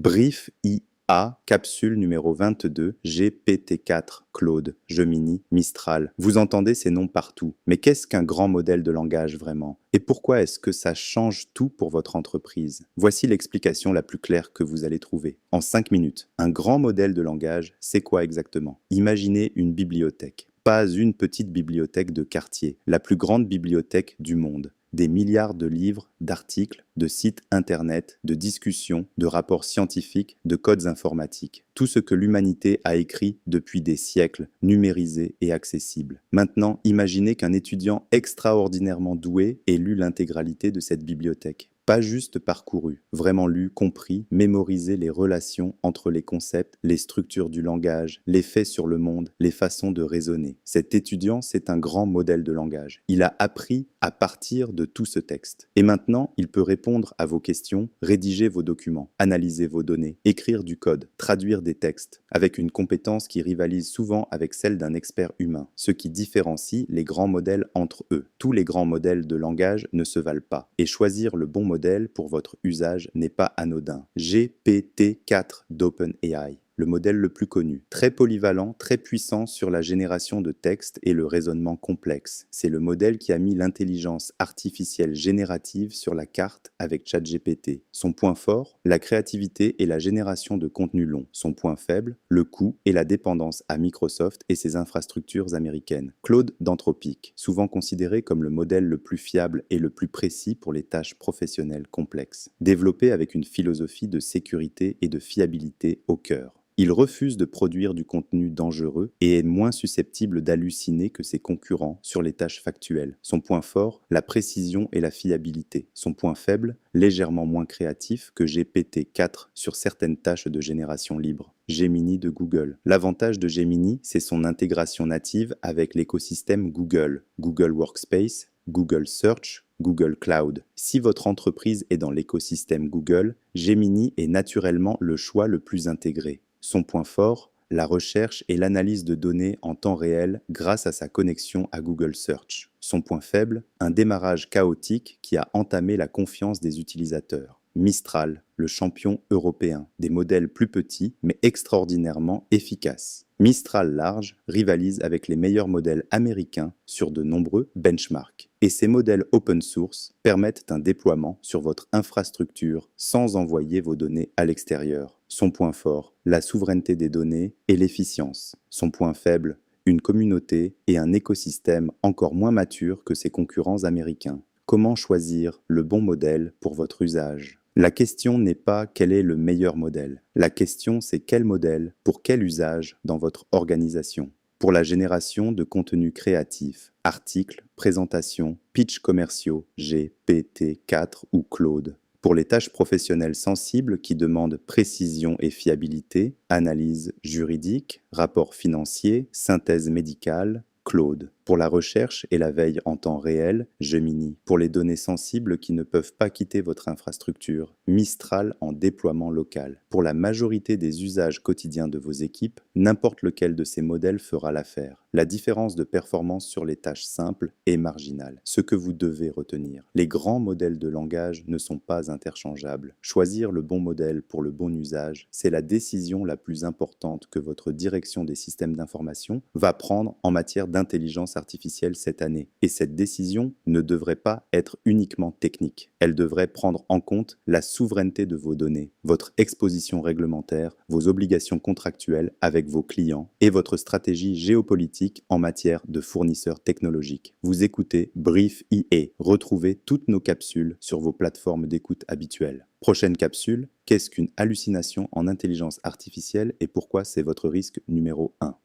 Brief IA, capsule numéro 22, GPT-4, Claude, Gemini, Mistral. Vous entendez ces noms partout. Mais qu'est-ce qu'un grand modèle de langage vraiment? Et pourquoi est-ce que ça change tout pour votre entreprise? Voici l'explication la plus claire que vous allez trouver. En 5 minutes, un grand modèle de langage, c'est quoi exactement? Imaginez une bibliothèque. Pas une petite bibliothèque de quartier, la plus grande bibliothèque du monde. Des milliards de livres, d'articles, de sites internet, de discussions, de rapports scientifiques, de codes informatiques. Tout ce que l'humanité a écrit depuis des siècles, numérisé et accessible. Maintenant, imaginez qu'un étudiant extraordinairement doué ait lu l'intégralité de cette bibliothèque. Pas juste parcouru, vraiment lu, compris, mémorisé les relations entre les concepts, les structures du langage, les faits sur le monde, les façons de raisonner. Cet étudiant, c'est un grand modèle de langage. Il a appris à partir de tout ce texte. Et maintenant, il peut répondre à vos questions, rédiger vos documents, analyser vos données, écrire du code, traduire des textes, avec une compétence qui rivalise souvent avec celle d'un expert humain, ce qui différencie les grands modèles entre eux. Tous les grands modèles de langage ne se valent pas, et choisir le bon modèle pour votre usage n'est pas anodin. GPT-4 d'OpenAI, le modèle le plus connu. Très polyvalent, très puissant sur la génération de textes et le raisonnement complexe. C'est le modèle qui a mis l'intelligence artificielle générative sur la carte avec ChatGPT. Son point fort, la créativité et la génération de contenu long. Son point faible, le coût et la dépendance à Microsoft et ses infrastructures américaines. Claude d'Anthropic, souvent considéré comme le modèle le plus fiable et le plus précis pour les tâches professionnelles complexes. Développé avec une philosophie de sécurité et de fiabilité au cœur. Il refuse de produire du contenu dangereux et est moins susceptible d'halluciner que ses concurrents sur les tâches factuelles. Son point fort, la précision et la fiabilité. Son point faible, légèrement moins créatif que GPT-4 sur certaines tâches de génération libre. Gemini de Google. L'avantage de Gemini, c'est son intégration native avec l'écosystème Google, Google Workspace, Google Search, Google Cloud. Si votre entreprise est dans l'écosystème Google, Gemini est naturellement le choix le plus intégré. Son point fort, la recherche et l'analyse de données en temps réel grâce à sa connexion à Google Search. Son point faible, un démarrage chaotique qui a entamé la confiance des utilisateurs. Mistral, le champion européen, des modèles plus petits mais extraordinairement efficaces. Mistral large rivalise avec les meilleurs modèles américains sur de nombreux benchmarks. Et ces modèles open source permettent un déploiement sur votre infrastructure sans envoyer vos données à l'extérieur. Son point fort, la souveraineté des données et l'efficience. Son point faible, une communauté et un écosystème encore moins mature que ses concurrents américains. Comment choisir le bon modèle pour votre usage ? La question n'est pas quel est le meilleur modèle. La question c'est quel modèle pour quel usage dans votre organisation. Pour la génération de contenus créatifs, articles, présentations, pitchs commerciaux, GPT-4 ou Claude. Pour les tâches professionnelles sensibles qui demandent précision et fiabilité, analyse juridique, rapport financier, synthèse médicale, Claude. Pour la recherche et la veille en temps réel, Gemini. Pour les données sensibles qui ne peuvent pas quitter votre infrastructure, Mistral en déploiement local. Pour la majorité des usages quotidiens de vos équipes, n'importe lequel de ces modèles fera l'affaire. La différence de performance sur les tâches simples est marginale. Ce que vous devez retenir, les grands modèles de langage ne sont pas interchangeables. Choisir le bon modèle pour le bon usage, c'est la décision la plus importante que votre direction des systèmes d'information va prendre en matière d'intelligence artificielle cette année. Et cette décision ne devrait pas être uniquement technique. Elle devrait prendre en compte la souveraineté de vos données, votre exposition réglementaire, vos obligations contractuelles avec vos clients et votre stratégie géopolitique en matière de fournisseurs technologiques. Vous écoutez Brief IA. Retrouvez toutes nos capsules sur vos plateformes d'écoute habituelles. Prochaine capsule, qu'est-ce qu'une hallucination en intelligence artificielle et pourquoi c'est votre risque numéro 1?